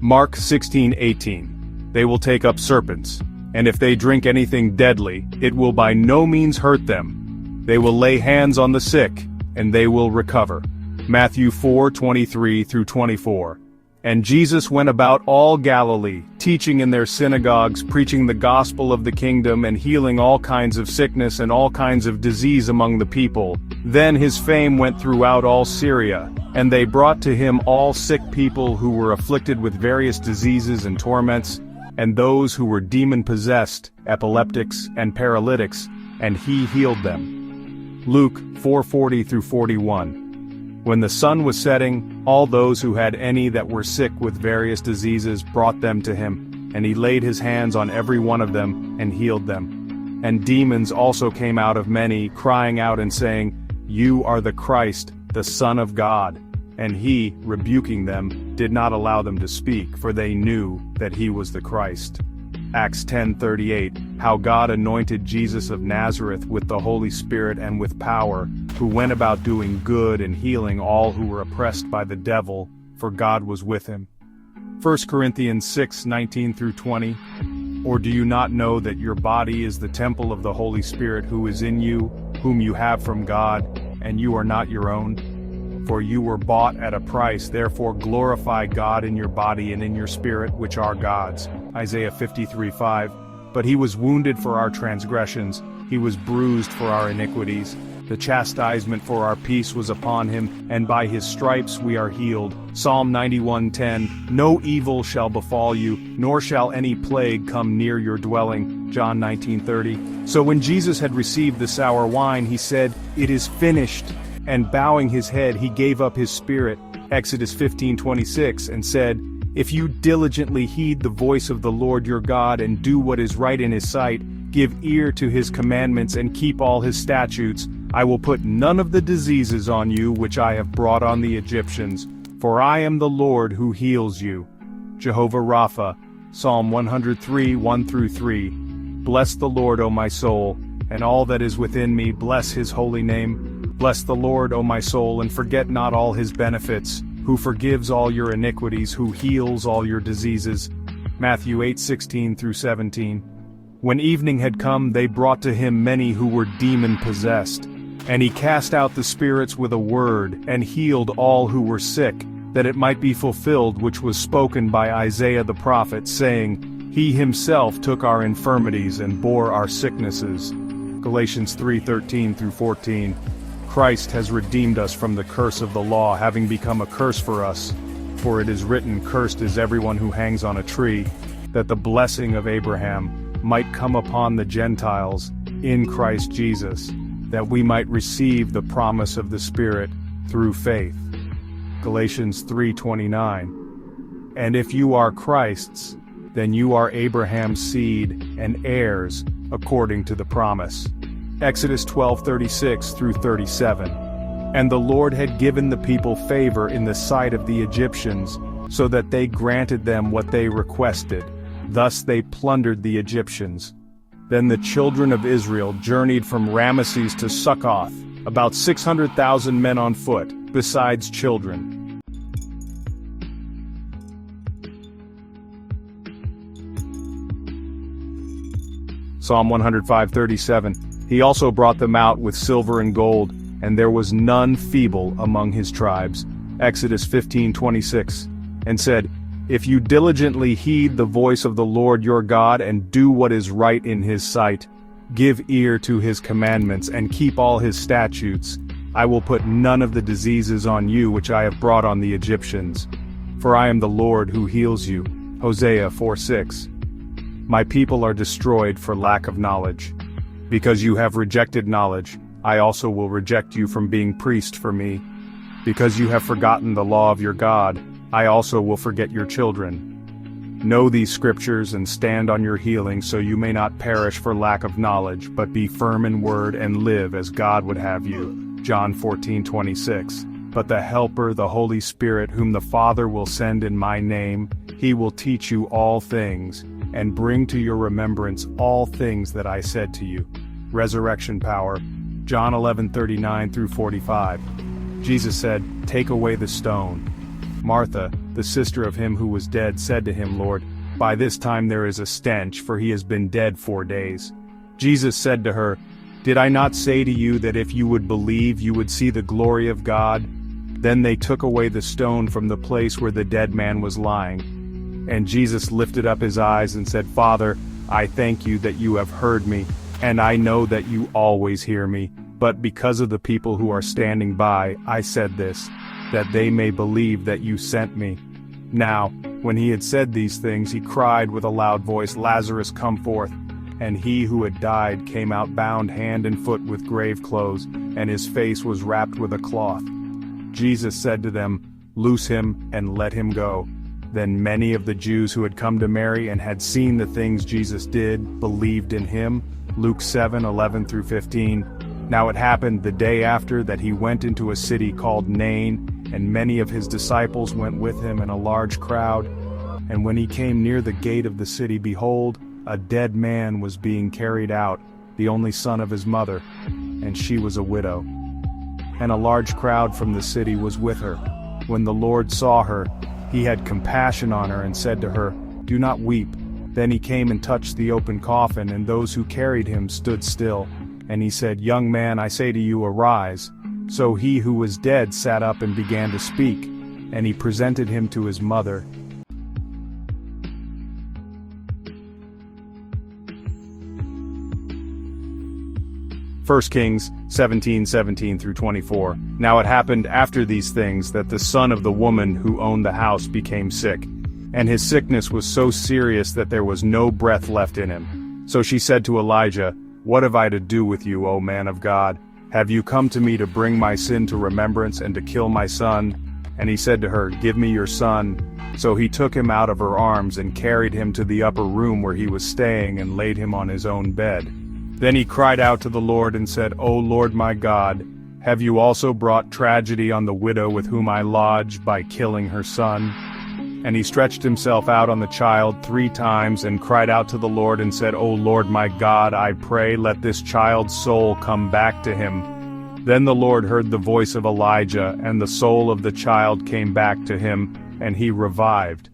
Mark 16:18. They will take up serpents, and if they drink anything deadly, it will by no means hurt them. They will lay hands on the sick, and they will recover. Matthew 4:23-24. And Jesus went about all Galilee, teaching in their synagogues, preaching the gospel of the kingdom, and healing all kinds of sickness and all kinds of disease among the people. Then his fame went throughout all Syria, and they brought to him all sick people who were afflicted with various diseases and torments, and those who were demon-possessed, epileptics, and paralytics, and he healed them. Luke 4:40-41. When the sun was setting, all those who had any that were sick with various diseases brought them to him, and he laid his hands on every one of them, and healed them. And demons also came out of many, crying out and saying, "You are the Christ, the Son of God." And he, rebuking them, did not allow them to speak, for they knew that he was the Christ. Acts 10:38, how God anointed Jesus of Nazareth with the Holy Spirit and with power, who went about doing good and healing all who were oppressed by the devil, for God was with him. 1 Corinthians 6:19-20. Or do you not know that your body is the temple of the Holy Spirit who is in you, whom you have from God, and you are not your own? For you were bought at a price, therefore glorify God in your body and in your spirit, which are God's. Isaiah 53:5. But he was wounded for our transgressions, he was bruised for our iniquities. The chastisement for our peace was upon him, and by his stripes we are healed. Psalm 91:10. No evil shall befall you, nor shall any plague come near your dwelling. John 19:30. So when Jesus had received the sour wine, he said, "It is finished." And bowing his head, he gave up his spirit. Exodus 15:26, and said, "If you diligently heed the voice of the Lord your God and do what is right in his sight, give ear to his commandments and keep all his statutes, I will put none of the diseases on you which I have brought on the Egyptians, for I am the Lord who heals you." Jehovah Rapha, Psalm 103:1-3. Bless the Lord, O my soul, and all that is within me, bless his holy name. Bless the Lord, O my soul, and forget not all his benefits, who forgives all your iniquities, who heals all your diseases. Matthew 8:16-17. When evening had come, they brought to him many who were demon-possessed. And he cast out the spirits with a word, and healed all who were sick, that it might be fulfilled which was spoken by Isaiah the prophet, saying, He himself took our infirmities and bore our sicknesses. Galatians 3:13-14. Christ has redeemed us from the curse of the law, having become a curse for us. For it is written, Cursed is everyone who hangs on a tree, that the blessing of Abraham might come upon the Gentiles in Christ Jesus, that we might receive the promise of the Spirit through faith. Galatians 3:29. And if you are Christ's, then you are Abraham's seed and heirs according to the promise. Exodus 12:36-37. And the Lord had given the people favor in the sight of the Egyptians, so that they granted them what they requested. Thus they plundered the Egyptians. Then the children of Israel journeyed from Ramesses to Succoth, about 600,000 men on foot, besides children. Psalm 105:37. He also brought them out with silver and gold, and there was none feeble among his tribes. Exodus 15:26. And said, If you diligently heed the voice of the Lord your God and do what is right in his sight, give ear to his commandments and keep all his statutes, I will put none of the diseases on you which I have brought on the Egyptians. For I am the Lord who heals you. Hosea 4:6. My people are destroyed for lack of knowledge. Because you have rejected knowledge, I also will reject you from being priest for me. Because you have forgotten the law of your God, I also will forget your children. Know these scriptures and stand on your healing, so you may not perish for lack of knowledge, but be firm in word and live as God would have you. John 14:26. But the Helper, the Holy Spirit, whom the Father will send in my name, he will teach you all things, and bring to your remembrance all things that I said to you. Resurrection power. John 11:39-45. Jesus said, Take away the stone. Martha, the sister of him who was dead, said to him, Lord, by this time there is a stench, for he has been dead 4 days. Jesus said to her, Did I not say to you that if you would believe, you would see the glory of God? Then they took away the stone from the place where the dead man was lying. And Jesus lifted up his eyes and said, Father, I thank you that you have heard me, and I know that you always hear me. But because of the people who are standing by, I said this, that they may believe that you sent me. Now, when he had said these things, he cried with a loud voice, Lazarus, come forth. And he who had died came out bound hand and foot with grave clothes, and his face was wrapped with a cloth. Jesus said to them, Loose him and let him go. Then many of the Jews who had come to Mary and had seen the things Jesus did believed in him. Luke 7:11-15. Now it happened the day after that he went into a city called Nain, and many of his disciples went with him and a large crowd. And when he came near the gate of the city, behold, a dead man was being carried out, the only son of his mother, and she was a widow. And a large crowd from the city was with her. When the Lord saw her, he had compassion on her and said to her, Do not weep. Then he came and touched the open coffin, and those who carried him stood still. And he said, Young man, I say to you, arise. So he who was dead sat up and began to speak, and he presented him to his mother. 1 Kings 17:17-24. Now it happened after these things that the son of the woman who owned the house became sick, and his sickness was so serious that there was no breath left in him. So she said to Elijah, What have I to do with you, O man of God? Have you come to me to bring my sin to remembrance and to kill my son? And he said to her, Give me your son. So he took him out of her arms and carried him to the upper room where he was staying and laid him on his own bed. Then he cried out to the Lord and said, O Lord my God, have you also brought tragedy on the widow with whom I lodged by killing her son? And he stretched himself out on the child 3 times and cried out to the Lord and said, O Lord my God, I pray, let this child's soul come back to him. Then the Lord heard the voice of Elijah, and the soul of the child came back to him, and he revived.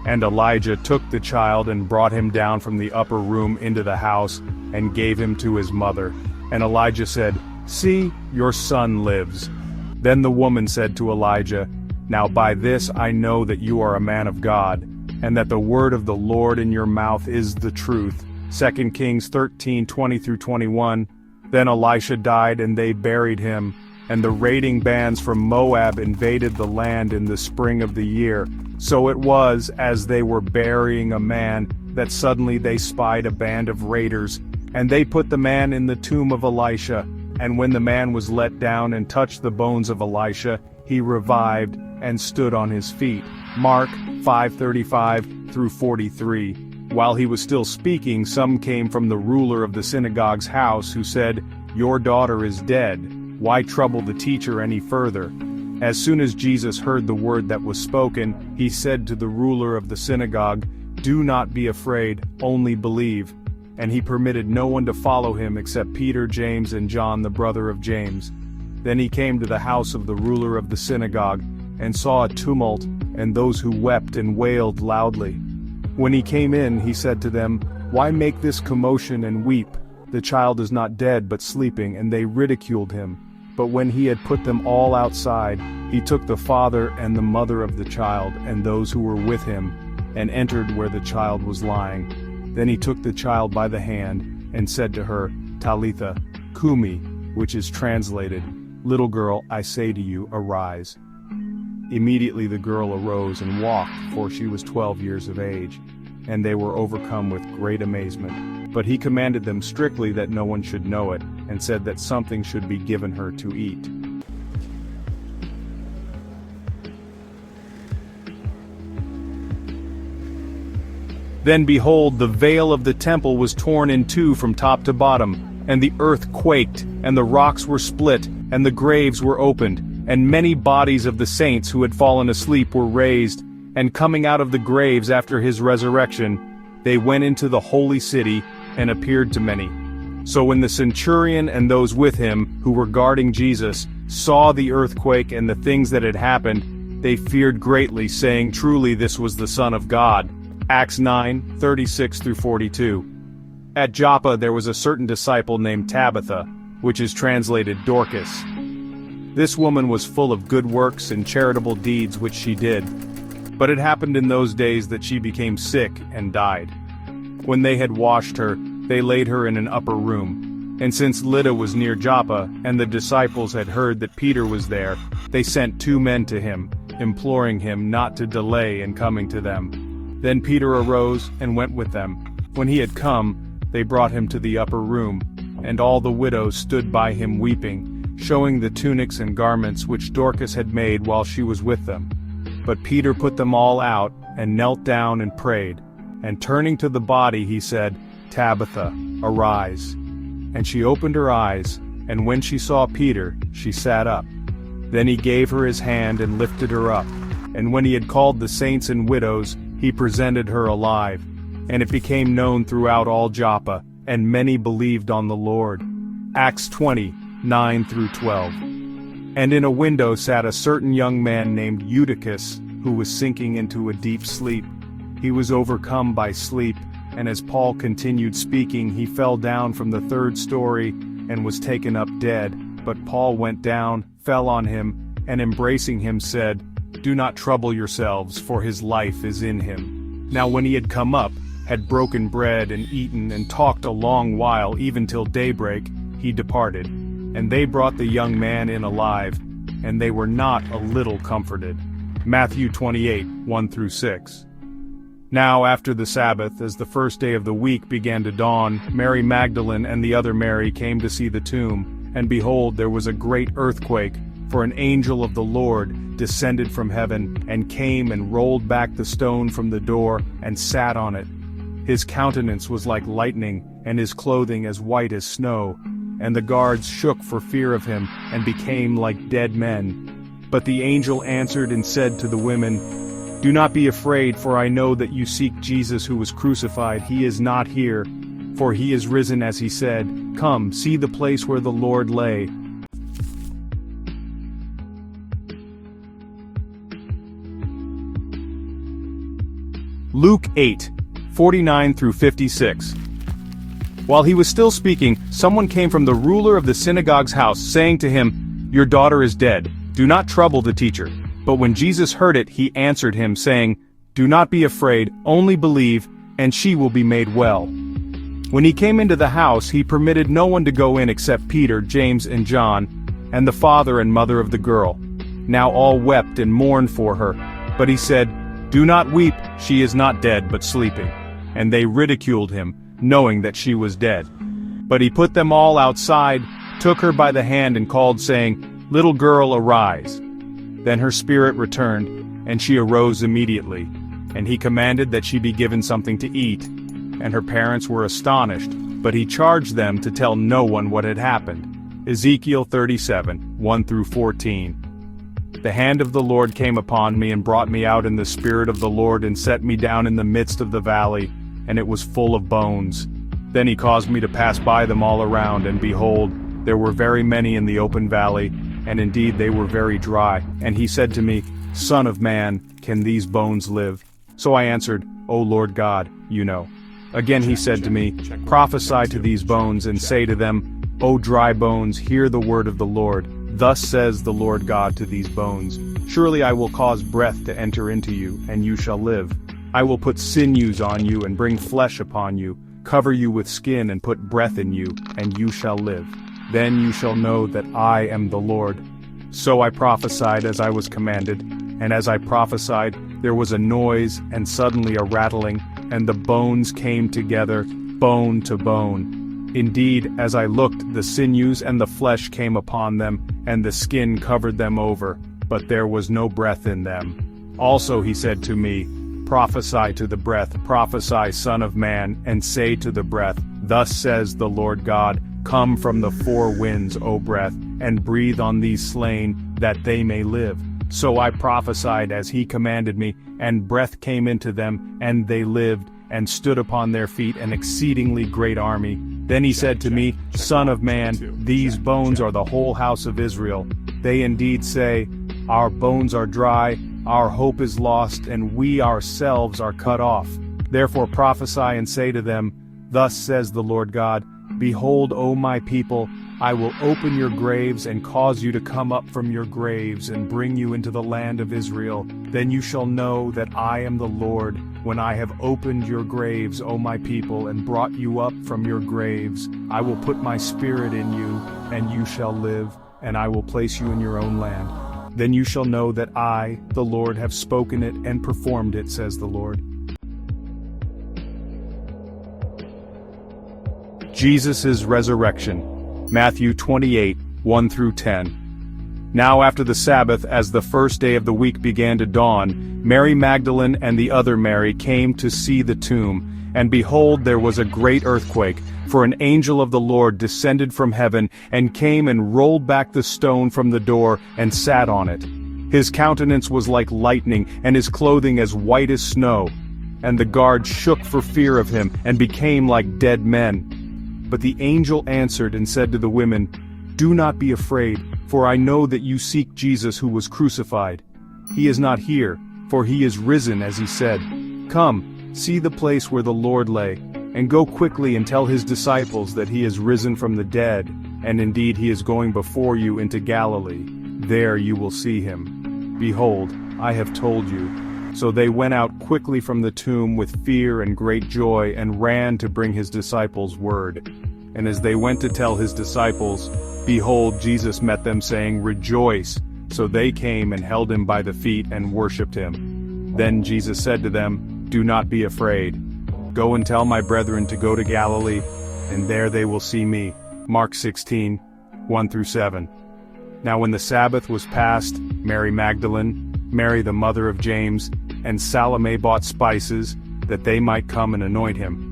And Elijah took the child and brought him down from the upper room into the house, and gave him to his mother. And Elijah said, See, your son lives. Then the woman said to Elijah, Now by this I know that you are a man of God, and that the word of the Lord in your mouth is the truth. 2 Kings 13:20-21. Then Elisha died, and they buried him. And the raiding bands from Moab invaded the land in the spring of the year. So it was, as they were burying a man, that suddenly they spied a band of raiders, and they put the man in the tomb of Elisha. And when the man was let down and touched the bones of Elisha, he revived and stood on his feet. Mark 5:35-43. While he was still speaking, some came from the ruler of the synagogue's house, who said, Your daughter is dead. Why trouble the teacher any further? As soon as Jesus heard the word that was spoken, he said to the ruler of the synagogue, Do not be afraid, only believe. And he permitted no one to follow him except Peter, James, and John, the brother of James. Then he came to the house of the ruler of the synagogue, and saw a tumult, and those who wept and wailed loudly. When he came in, he said to them, Why make this commotion and weep? The child is not dead but sleeping. And they ridiculed him. But when he had put them all outside, he took the father and the mother of the child and those who were with him, and entered where the child was lying. Then he took the child by the hand, and said to her, Talitha cumi, which is translated, Little girl, I say to you, arise. Immediately the girl arose and walked, for she was 12 years of age. And they were overcome with great amazement. But he commanded them strictly that no one should know it, and said that something should be given her to eat. Then behold, the veil of the temple was torn in 2 from top to bottom, and the earth quaked, and the rocks were split, and the graves were opened, and many bodies of the saints who had fallen asleep were raised, and coming out of the graves after his resurrection, they went into the holy city and appeared to many. So when the centurion and those with him, who were guarding Jesus, saw the earthquake and the things that had happened, They feared greatly, saying, "Truly this was the Son of God." Acts 9:36-42. At Joppa there was a certain disciple named Tabitha, which is translated Dorcas. This woman was full of good works and charitable deeds which she did. But it happened in those days that she became sick and died. When they had washed her, they laid her in an upper room. And since Lydda was near Joppa, and the disciples had heard that Peter was there, they sent 2 men to him, imploring him not to delay in coming to them. Then Peter arose and went with them. When he had come, they brought him to the upper room, and all the widows stood by him weeping, showing the tunics and garments which Dorcas had made while she was with them. But Peter put them all out, and knelt down and prayed. And turning to the body he said, "Tabitha, arise." And she opened her eyes, and when she saw Peter, she sat up. Then he gave her his hand and lifted her up. And when he had called the saints and widows, he presented her alive. And it became known throughout all Joppa, and many believed on the Lord. Acts 20:9-12. And in a window sat a certain young man named Eutychus, who was sinking into a deep sleep. He was overcome by sleep, and as Paul continued speaking, he fell down from the 3rd story and was taken up dead. But Paul went down, fell on him, and embracing him said, "Do not trouble yourselves, for his life is in him." Now when he had come up, had broken bread and eaten and talked a long while, even till daybreak, he departed. And they brought the young man in alive, and they were not a little comforted. Matthew 28:1-6. Now after the Sabbath, as the first day of the week began to dawn, Mary Magdalene and the other Mary came to see the tomb, and behold, there was a great earthquake, for an angel of the Lord descended from heaven, and came and rolled back the stone from the door, and sat on it. His countenance was like lightning, and his clothing as white as snow. And the guards shook for fear of him, and became like dead men. But the angel answered and said to the women, "Do not be afraid, for I know that you seek Jesus who was crucified. He is not here, for he is risen as he said. Come, see the place where the Lord lay." Luke 8:49-56. While he was still speaking, someone came from the ruler of the synagogue's house, saying to him, "Your daughter is dead. Do not trouble the teacher." But when Jesus heard it, he answered him, saying, "Do not be afraid, only believe, and she will be made well." When he came into the house, he permitted no one to go in except Peter, James, and John, and the father and mother of the girl. Now all wept and mourned for her. But he said, "Do not weep, she is not dead, but sleeping." And they ridiculed him, knowing that she was dead. But he put them all outside, took her by the hand and called, saying, "Little girl, arise." Then her spirit returned, and she arose immediately. And he commanded that she be given something to eat. And her parents were astonished, but he charged them to tell no one what had happened. Ezekiel 37:1-14. The hand of the Lord came upon me and brought me out in the spirit of the Lord and set me down in the midst of the valley, and it was full of bones. Then he caused me to pass by them all around, and behold, there were very many in the open valley, and indeed they were very dry. And he said to me, "Son of man, can these bones live?" So I answered, "O Lord God, you know." Again he said to me, "Prophesy to these bones, and say to them, O dry bones, hear the word of the Lord. Thus says the Lord God to these bones, Surely I will cause breath to enter into you, and you shall live. I will put sinews on you and bring flesh upon you, cover you with skin and put breath in you, and you shall live. Then you shall know that I am the Lord." So I prophesied as I was commanded, and as I prophesied, there was a noise and suddenly a rattling, and the bones came together, bone to bone. Indeed, as I looked, the sinews and the flesh came upon them, and the skin covered them over, but there was no breath in them. Also he said to me, "Prophesy to the breath, prophesy, Son of man, and say to the breath, Thus says the Lord God, Come from the four winds, O breath, and breathe on these slain, that they may live." So I prophesied as he commanded me, and breath came into them, and they lived, and stood upon their feet an exceedingly great army. Then he said to me, "Son of man, these bones are the whole house of Israel. They indeed say, Our bones are dry, Our hope is lost, and we ourselves are cut off. Therefore prophesy and say to them, Thus says the Lord God, Behold, O my people, I will open your graves and cause you to come up from your graves and bring you into the land of Israel. Then you shall know that I am the Lord, when I have opened your graves, O my people, and brought you up from your graves. I will put my spirit in you, and you shall live, and I will place you in your own land. Then you shall know that I, the Lord, have spoken it and performed it, says the Lord. Jesus' resurrection. Matthew 28, 1-10. Now after the Sabbath, as the first day of the week began to dawn, Mary Magdalene and the other Mary came to see the tomb, and behold, there was a great earthquake, for an angel of the Lord descended from heaven, and came and rolled back the stone from the door, and sat on it. His countenance was like lightning, and his clothing as white as snow. And the guards shook for fear of him, and became like dead men. But the angel answered and said to the women, Do not be afraid, for I know that you seek Jesus who was crucified. He is not here, for he is risen, as he said. Come, see the place where the Lord lay, and go quickly and tell his disciples that he is risen from the dead, and indeed he is going before you into Galilee. There you will see him. Behold, I have told you. So they went out quickly from the tomb with fear and great joy, and ran to bring his disciples word. And as they went to tell his disciples, behold, Jesus met them, saying, Rejoice! So they came and held him by the feet and worshipped him. Then Jesus said to them, Do not be afraid. Go and tell my brethren to go to Galilee, and there they will see me. Mark 16, 1-7. Now when the Sabbath was past, Mary Magdalene, Mary the mother of James, and Salome bought spices, that they might come and anoint him.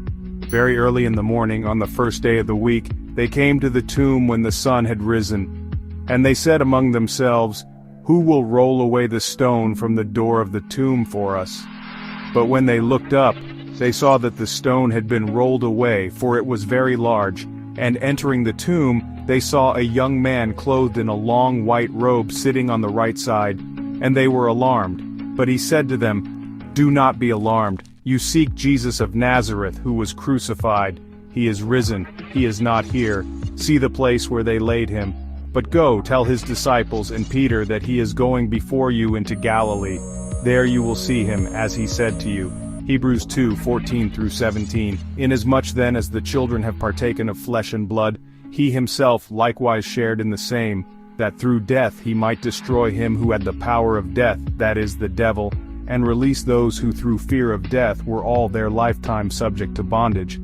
Very early in the morning, on the first day of the week, they came to the tomb when the sun had risen. And they said among themselves, Who will roll away the stone from the door of the tomb for us? But when they looked up, they saw that the stone had been rolled away, for it was very large. And entering the tomb, they saw a young man clothed in a long white robe sitting on the right side, and they were alarmed. But he said to them, Do not be alarmed. You seek Jesus of Nazareth, who was crucified. He is risen. He is not here. See the place where they laid him. But go, tell his disciples and Peter that he is going before you into Galilee. There you will see him, as he said to you. Hebrews 2, 14-17. Inasmuch then as the children have partaken of flesh and blood, he himself likewise shared in the same, that through death he might destroy him who had the power of death, that is, the devil, and release those who through fear of death were all their lifetime subject to bondage.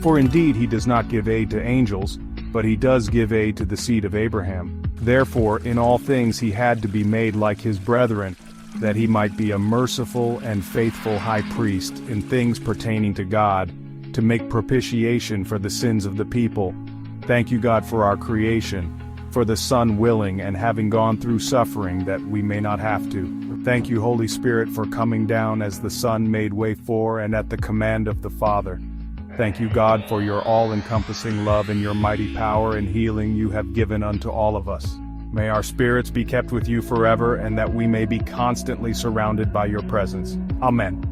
For indeed he does not give aid to angels, but he does give aid to the seed of Abraham. Therefore in all things he had to be made like his brethren, that he might be a merciful and faithful high priest in things pertaining to God, to make propitiation for the sins of the people. Thank you, God, for our creation, for the Son willing and having gone through suffering that we may not have to. Thank you, Holy Spirit, for coming down as the Son made way for and at the command of the Father. Thank you, God, for your all-encompassing love and your mighty power and healing you have given unto all of us. May our spirits be kept with you forever, and that we may be constantly surrounded by your presence. Amen.